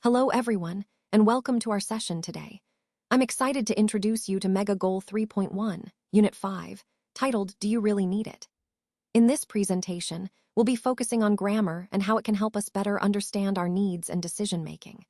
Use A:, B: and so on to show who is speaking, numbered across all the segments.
A: Hello everyone, and welcome to our session today. I'm excited to introduce you to Mega Goal 3.1, Unit 5, titled Do You Really Need It? In this presentation, we'll be focusing on grammar and how it can help us better understand our needs and decision-making.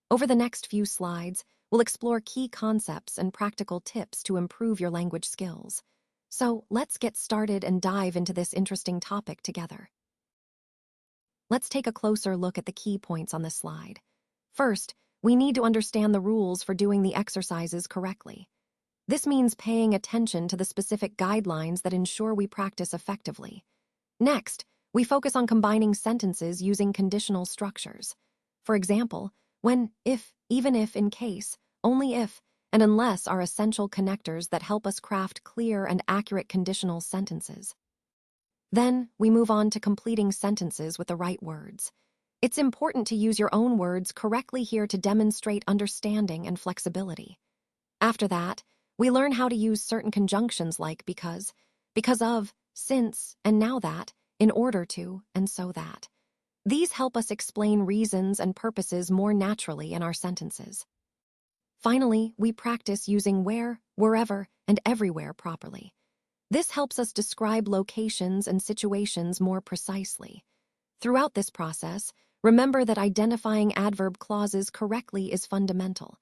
A: Over the next few slides, we'll explore key concepts and practical tips to improve your language skills. So let's get started and dive into this interesting topic together. Let's take a closer look at the key points on this slide. First, we need to understand the rules for doing the exercises correctly. This means paying attention to the specific guidelines that ensure we practice effectively. Next, we focus on combining sentences using conditional structures. For example, when if, even if, in case, only if, and unless are essential connectors that help us craft clear and accurate conditional sentences. Then, we move on to completing sentences with the right words. It's important to use your own words correctly here to demonstrate understanding and flexibility. After that, we learn how to use certain conjunctions like because of, since, and now that, in order to, and so that. These help us explain reasons and purposes more naturally in our sentences. Finally, we practice using where, wherever, and everywhere properly. This helps us describe locations and situations more precisely. Throughout this process, remember that identifying adverb clauses correctly is fundamental.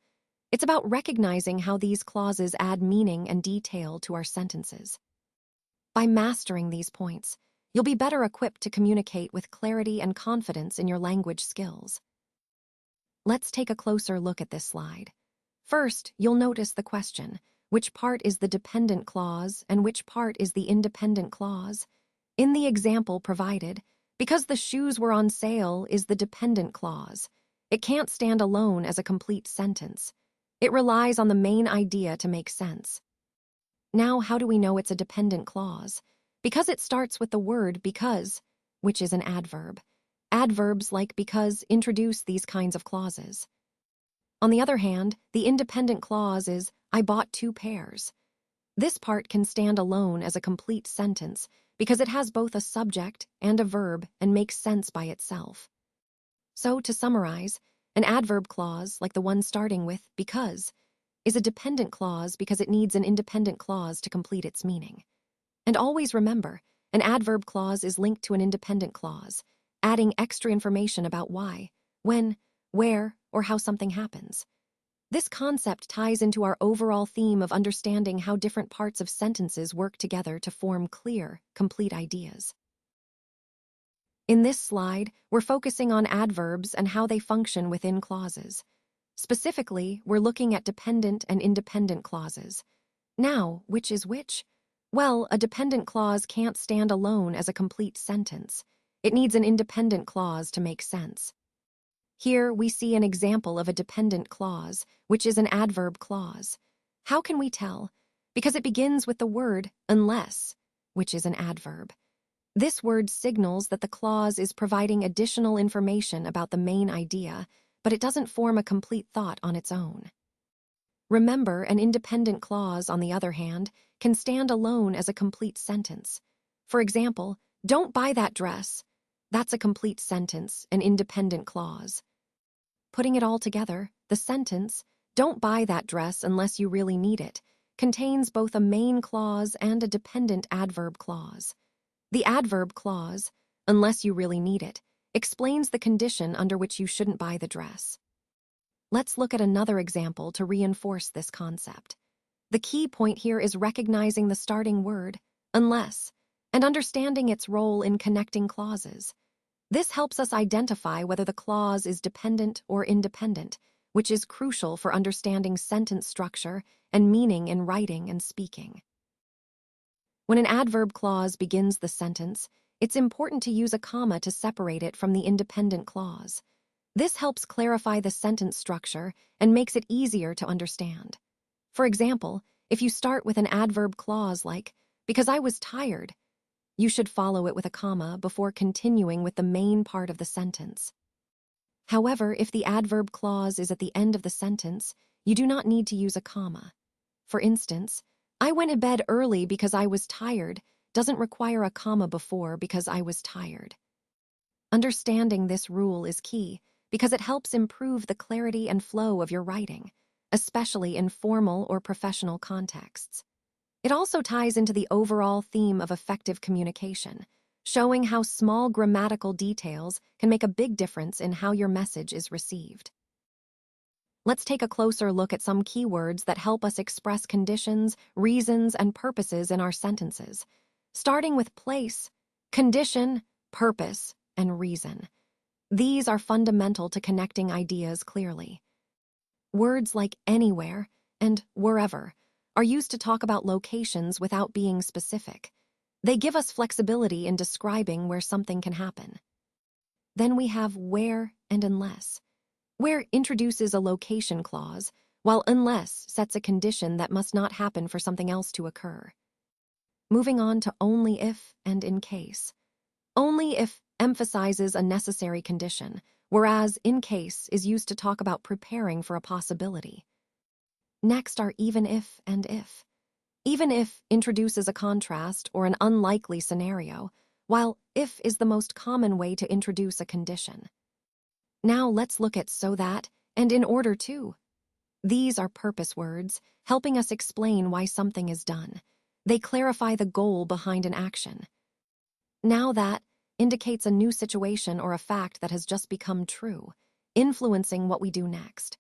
A: It's about recognizing how these clauses add meaning and detail to our sentences. By mastering these points, you'll be better equipped to communicate with clarity and confidence in your language skills. Let's take a closer look at this slide. First, you'll notice the question, which part is the dependent clause and which part is the independent clause? In the example provided, because the shoes were on sale is the dependent clause. It can't stand alone as a complete sentence. It relies on the main idea to make sense. Now, how do we know it's a dependent clause? Because it starts with the word because, which is an adverb. Adverbs like because introduce these kinds of clauses. On the other hand, the independent clause is I bought 2 pairs. This part can stand alone as a complete sentence because it has both a subject and a verb and makes sense by itself. So, to summarize, an adverb clause, like the one starting with because, is a dependent clause because it needs an independent clause to complete its meaning. And always remember, an adverb clause is linked to an independent clause, adding extra information about why, when, where, or how something happens. This concept ties into our overall theme of understanding how different parts of sentences work together to form clear, complete ideas. In this slide, we're focusing on adverbs and how they function within clauses. Specifically, we're looking at dependent and independent clauses. Now, which is which? Well, a dependent clause can't stand alone as a complete sentence. It needs an independent clause to make sense. Here, we see an example of a dependent clause, which is an adverb clause. How can we tell? Because it begins with the word unless, which is an adverb. This word signals that the clause is providing additional information about the main idea, but it doesn't form a complete thought on its own. Remember, an independent clause, on the other hand, can stand alone as a complete sentence. For example, don't buy that dress. That's a complete sentence, an independent clause. Putting it all together, the sentence, don't buy that dress unless you really need it, contains both a main clause and a dependent adverb clause. The adverb clause, unless you really need it, explains the condition under which you shouldn't buy the dress. Let's look at another example to reinforce this concept. The key point here is recognizing the starting word, unless, and understanding its role in connecting clauses. This helps us identify whether the clause is dependent or independent, which is crucial for understanding sentence structure and meaning in writing and speaking. When an adverb clause begins the sentence, it's important to use a comma to separate it from the independent clause. This helps clarify the sentence structure and makes it easier to understand. For example, if you start with an adverb clause like, because I was tired, you should follow it with a comma before continuing with the main part of the sentence. However, if the adverb clause is at the end of the sentence, you do not need to use a comma. For instance, I went to bed early because I was tired doesn't require a comma before because I was tired. Understanding this rule is key because it helps improve the clarity and flow of your writing, especially in formal or professional contexts. It also ties into the overall theme of effective communication, showing how small grammatical details can make a big difference in how your message is received. Let's take a closer look at some keywords that help us express conditions, reasons, and purposes in our sentences, starting with place, condition, purpose, and reason. These are fundamental to connecting ideas clearly. Words like anywhere and wherever are used to talk about locations without being specific. They give us flexibility in describing where something can happen. Then we have where and unless. Where introduces a location clause, while unless sets a condition that must not happen for something else to occur. Moving on to only if and in case. Only if emphasizes a necessary condition, whereas in case is used to talk about preparing for a possibility. Next are even if and if. Even if introduces a contrast or an unlikely scenario, while if is the most common way to introduce a condition. Now let's look at so that and in order to. These are purpose words, helping us explain why something is done. They clarify the goal behind an action. Now that indicates a new situation or a fact that has just become true, influencing what we do next.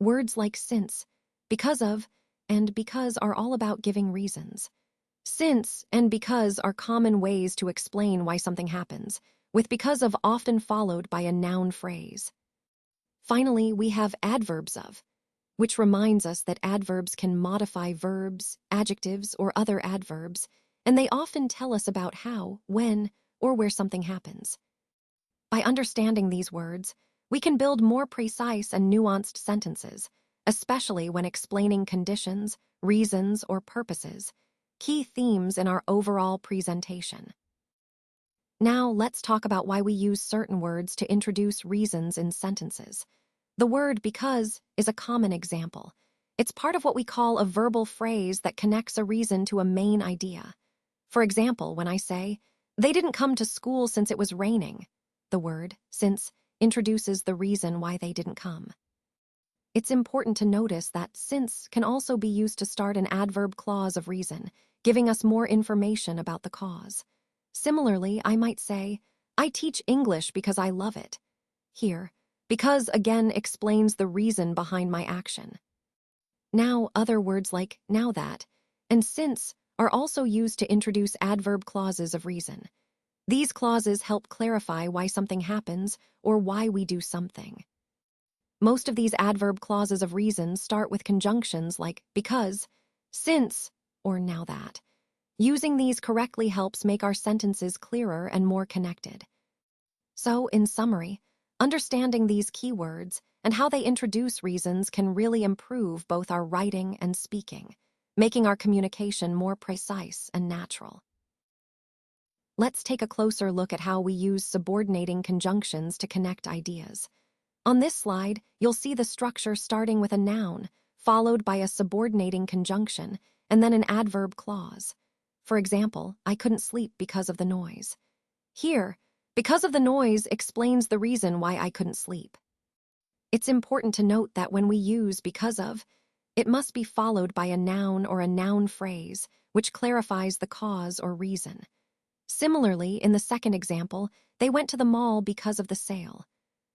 A: Words like since, because of, and because are all about giving reasons. Since and because are common ways to explain why something happens, with because of often followed by a noun phrase. Finally, we have adverbs of, which reminds us that adverbs can modify verbs, adjectives, or other adverbs, and they often tell us about how, when, or where something happens. By understanding these words, we can build more precise and nuanced sentences, especially when explaining conditions, reasons, or purposes, key themes in our overall presentation. Now let's talk about why we use certain words to introduce reasons in sentences. The word because is a common example. It's part of what we call a verbal phrase that connects a reason to a main idea. For example, when I say, "They didn't come to school since it was raining," the word since introduces the reason why they didn't come. It's important to notice that since can also be used to start an adverb clause of reason, giving us more information about the cause. Similarly, I might say, "I teach English because I love it." Here, because again explains the reason behind my action. Now, other words like now that and since are also used to introduce adverb clauses of reason. These clauses help clarify why something happens or why we do something. Most of these adverb clauses of reason start with conjunctions like because, since, or now that. Using these correctly helps make our sentences clearer and more connected. So, in summary, understanding these keywords and how they introduce reasons can really improve both our writing and speaking, making our communication more precise and natural. Let's take a closer look at how we use subordinating conjunctions to connect ideas. On this slide, you'll see the structure starting with a noun, followed by a subordinating conjunction, and then an adverb clause. For example, I couldn't sleep because of the noise. Here, because of the noise explains the reason why I couldn't sleep. It's important to note that when we use because of, it must be followed by a noun or a noun phrase, which clarifies the cause or reason. Similarly, in the second example, they went to the mall because of the sale.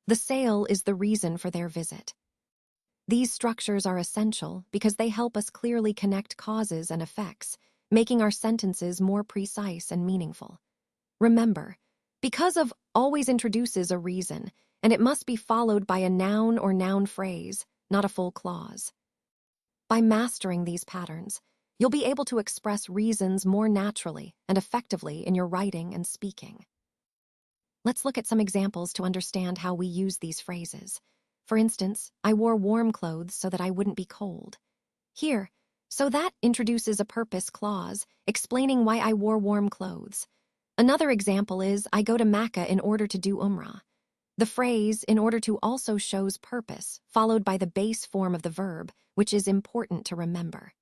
A: The sale is the reason for their visit. These structures are essential because they help us clearly connect causes and effects, making our sentences more precise and meaningful. Remember, because of always introduces a reason, and it must be followed by a noun or noun phrase, not a full clause. By mastering these patterns, you'll be able to express reasons more naturally and effectively in your writing and speaking. Let's look at some examples to understand how we use these phrases. For instance, I wore warm clothes so that I wouldn't be cold. Here, so that introduces a purpose clause, explaining why I wore warm clothes. Another example is, I go to Mecca in order to do Umrah. The phrase in order to also shows purpose, followed by the base form of the verb, which is important to remember.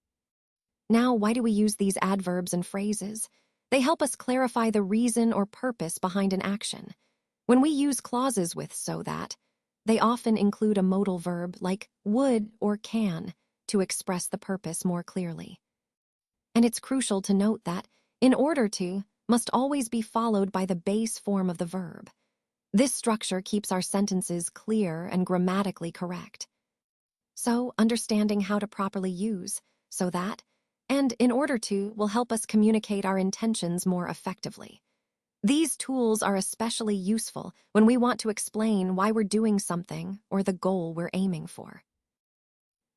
A: Now, why do we use these adverbs and phrases? They help us clarify the reason or purpose behind an action. When we use clauses with so that, they often include a modal verb like would or can to express the purpose more clearly. And it's crucial to note that in order to must always be followed by the base form of the verb. This structure keeps our sentences clear and grammatically correct. So, understanding how to properly use so that and in order to will help us communicate our intentions more effectively. These tools are especially useful when we want to explain why we're doing something or the goal we're aiming for.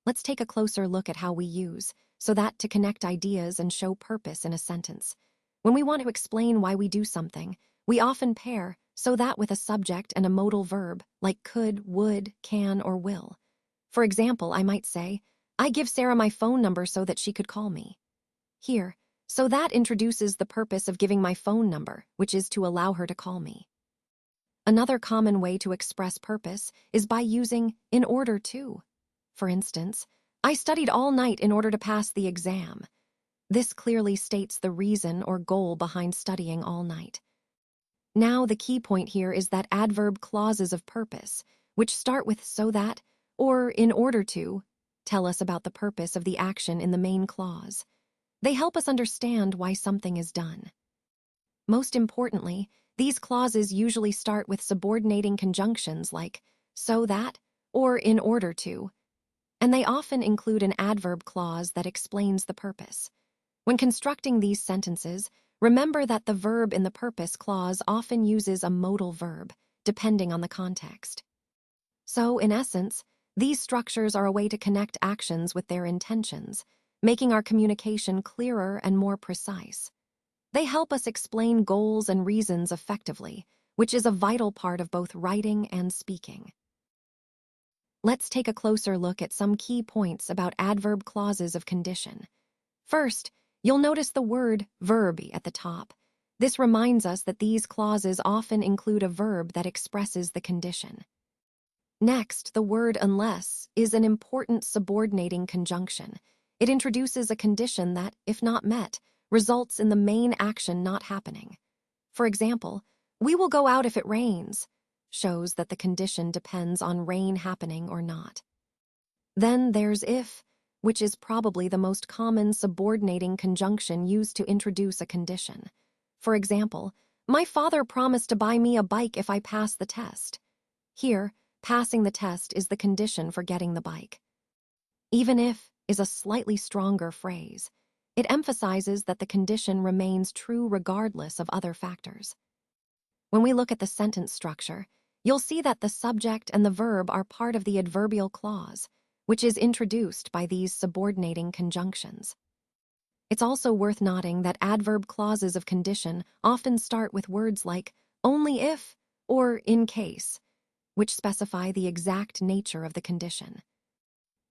A: Let's take a closer look at how we use so that to connect ideas and show purpose in a sentence. When we want to explain why we do something, we often pair so that with a subject and a modal verb like could, would, can, or will. For example, I might say, I give Sarah my phone number so that she could call me. Here, so that introduces the purpose of giving my phone number, which is to allow her to call me. Another common way to express purpose is by using in order to. For instance, I studied all night in order to pass the exam. This clearly states the reason or goal behind studying all night. Now, the key point here is that adverb clauses of purpose, which start with so that or in order to, tell us about the purpose of the action in the main clause. They help us understand why something is done. Most importantly, these clauses usually start with subordinating conjunctions like so that or in order to, and they often include an adverb clause that explains the purpose. When constructing these sentences, remember that the verb in the purpose clause often uses a modal verb, depending on the context. So, in essence, these structures are a way to connect actions with their intentions, making our communication clearer and more precise. They help us explain goals and reasons effectively, which is a vital part of both writing and speaking. Let's take a closer look at some key points about adverb clauses of condition. First, you'll notice the word verby at the top. This reminds us that these clauses often include a verb that expresses the condition. Next, the word unless is an important subordinating conjunction. It introduces a condition that, if not met, results in the main action not happening. For example, we will go out if it rains, shows that the condition depends on rain happening or not. Then there's if, which is probably the most common subordinating conjunction used to introduce a condition. For example, my father promised to buy me a bike if I pass the test. Here, passing the test is the condition for getting the bike. Even if is a slightly stronger phrase. It emphasizes that the condition remains true regardless of other factors. When we look at the sentence structure, you'll see that the subject and the verb are part of the adverbial clause, which is introduced by these subordinating conjunctions. It's also worth noting that adverb clauses of condition often start with words like only if or in case, which specify the exact nature of the condition.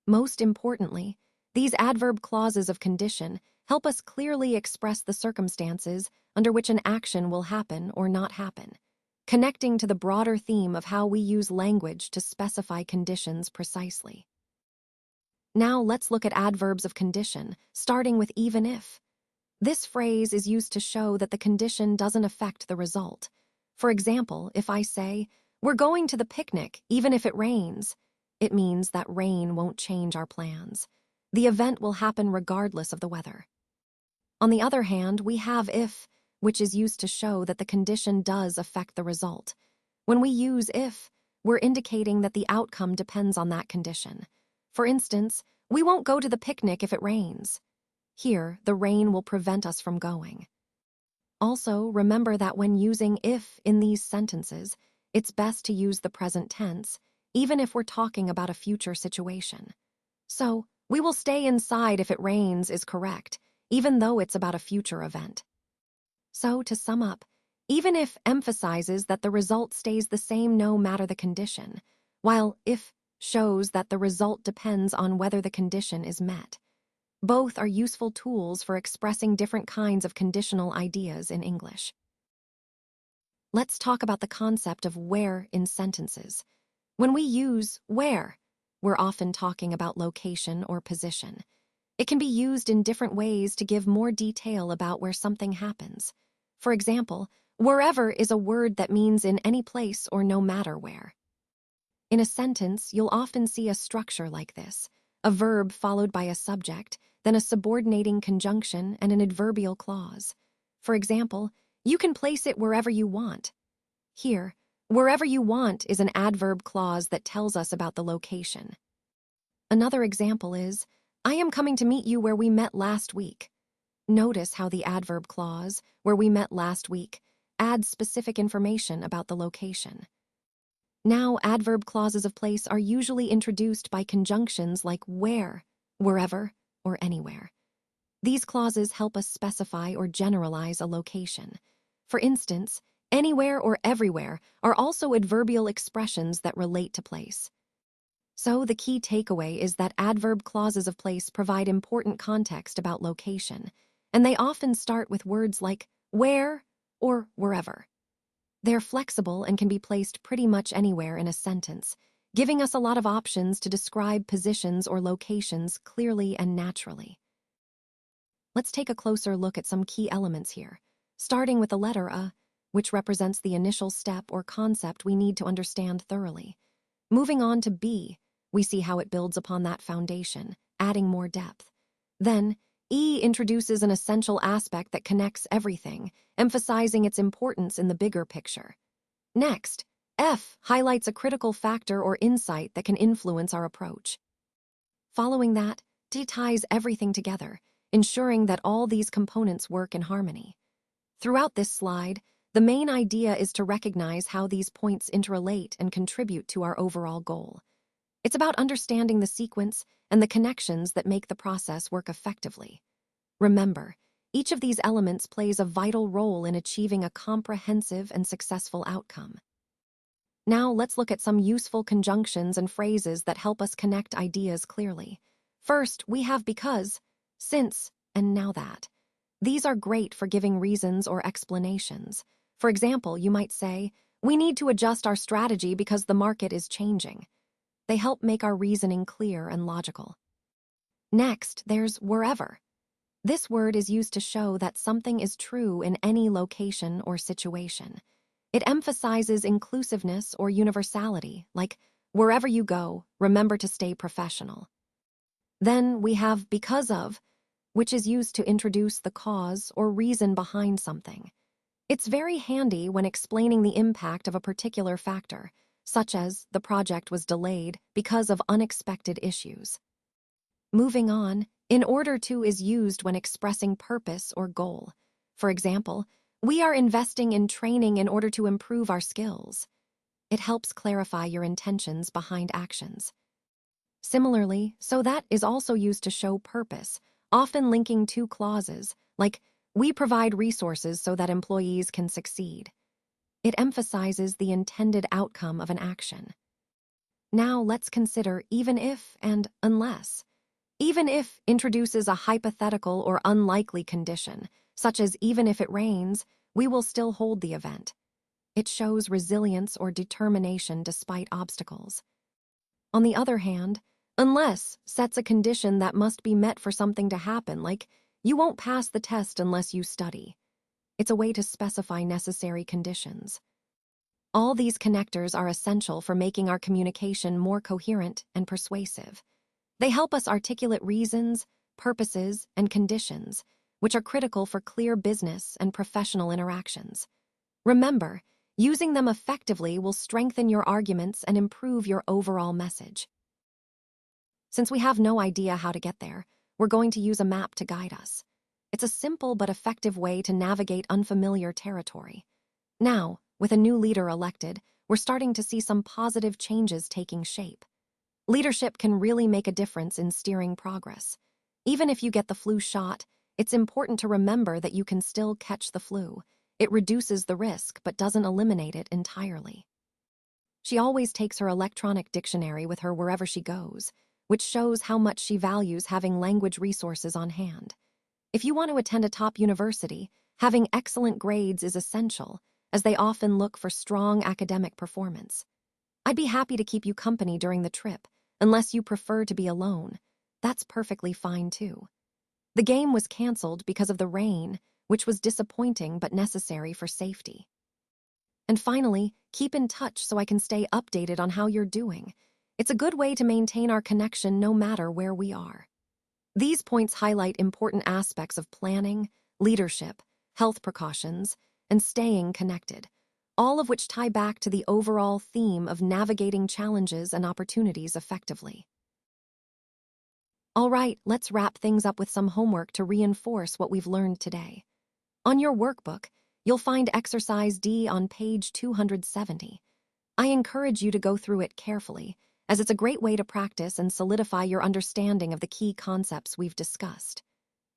A: Most importantly, these adverb clauses of condition help us clearly express the circumstances under which an action will happen or not happen, connecting to the broader theme of how we use language to specify conditions precisely. Now let's look at adverbs of condition, starting with even if. This phrase is used to show that the condition doesn't affect the result. For example, if I say, we're going to the picnic even if it rains, it means that rain won't change our plans. The event will happen regardless of the weather. On the other hand, we have if, which is used to show that the condition does affect the result. When we use if, we're indicating that the outcome depends on that condition. For instance, we won't go to the picnic if it rains. Here, the rain will prevent us from going. Also, remember that when using if in these sentences, it's best to use the present tense, even if we're talking about a future situation. So, we will stay inside if it rains is correct, even though it's about a future event. So, to sum up, even if emphasizes that the result stays the same no matter the condition, while if shows that the result depends on whether the condition is met. Both are useful tools for expressing different kinds of conditional ideas in English. Let's talk about the concept of where in sentences. When we use where, we're often talking about location or position. It can be used in different ways to give more detail about where something happens. For example, wherever is a word that means in any place or no matter where. In a sentence, you'll often see a structure like this: a verb followed by a subject, then a subordinating conjunction and an adverbial clause. For example, you can place it wherever you want. Here, wherever you want is an adverb clause that tells us about the location. Another example is, I am coming to meet you where we met last week. Notice how the adverb clause, where we met last week, adds specific information about the location. Now, adverb clauses of place are usually introduced by conjunctions like where, wherever, or anywhere. These clauses help us specify or generalize a location. For instance, anywhere or everywhere are also adverbial expressions that relate to place. So the key takeaway is that adverb clauses of place provide important context about location, and they often start with words like where or wherever. They're flexible and can be placed pretty much anywhere in a sentence, giving us a lot of options to describe positions or locations clearly and naturally. Let's take a closer look at some key elements here, starting with the letter A, which represents the initial step or concept we need to understand thoroughly. Moving on to B, we see how it builds upon that foundation, adding more depth. Then, E introduces an essential aspect that connects everything, emphasizing its importance in the bigger picture. Next, F highlights a critical factor or insight that can influence our approach. Following that, D ties everything together, ensuring that all these components work in harmony. Throughout this slide, the main idea is to recognize how these points interrelate and contribute to our overall goal. It's about understanding the sequence and the connections that make the process work effectively. Remember, each of these elements plays a vital role in achieving a comprehensive and successful outcome. Now let's look at some useful conjunctions and phrases that help us connect ideas clearly. First, we have because, since, and now that. These are great for giving reasons or explanations. For example, you might say, we need to adjust our strategy because the market is changing. They help make our reasoning clear and logical. Next, there's wherever. This word is used to show that something is true in any location or situation. It emphasizes inclusiveness or universality, like, wherever you go, remember to stay professional. Then we have because of, which is used to introduce the cause or reason behind something. It's very handy when explaining the impact of a particular factor, such as the project was delayed because of unexpected issues. Moving on, in order to is used when expressing purpose or goal. For example, we are investing in training in order to improve our skills. It helps clarify your intentions behind actions. Similarly, so that is also used to show purpose, often linking two clauses, like, we provide resources so that employees can succeed. It emphasizes the intended outcome of an action. Now let's consider even if and unless. Even if introduces a hypothetical or unlikely condition, such as even if it rains, we will still hold the event. It shows resilience or determination despite obstacles. On the other hand, unless sets a condition that must be met for something to happen, like, you won't pass the test unless you study. It's a way to specify necessary conditions. All these connectors are essential for making our communication more coherent and persuasive. They help us articulate reasons, purposes, and conditions, which are critical for clear business and professional interactions. Remember, using them effectively will strengthen your arguments and improve your overall message. Since we have no idea how to get there, we're going to use a map to guide us. It's a simple but effective way to navigate unfamiliar territory. Now, with a new leader elected, we're starting to see some positive changes taking shape. Leadership can really make a difference in steering progress. Even if you get the flu shot, it's important to remember that you can still catch the flu. It reduces the risk but doesn't eliminate it entirely. She always takes her electronic dictionary with her wherever she goes, which shows how much she values having language resources on hand. If you want to attend a top university, having excellent grades is essential, as they often look for strong academic performance. I'd be happy to keep you company during the trip, unless you prefer to be alone. That's perfectly fine too. The game was canceled because of the rain, which was disappointing but necessary for safety. And finally, keep in touch so I can stay updated on how you're doing. It's a good way to maintain our connection no matter where we are. These points highlight important aspects of planning, leadership, health precautions, and staying connected, all of which tie back to the overall theme of navigating challenges and opportunities effectively. All right, let's wrap things up with some homework to reinforce what we've learned today. On your workbook, you'll find exercise D on page 270. I encourage you to go through it carefully, as it's a great way to practice and solidify your understanding of the key concepts we've discussed.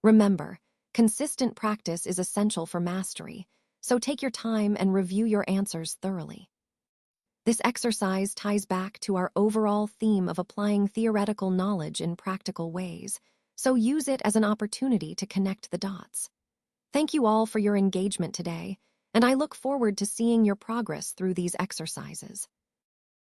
A: Remember, consistent practice is essential for mastery, so take your time and review your answers thoroughly. This exercise ties back to our overall theme of applying theoretical knowledge in practical ways, so use it as an opportunity to connect the dots. Thank you all for your engagement today, and I look forward to seeing your progress through these exercises.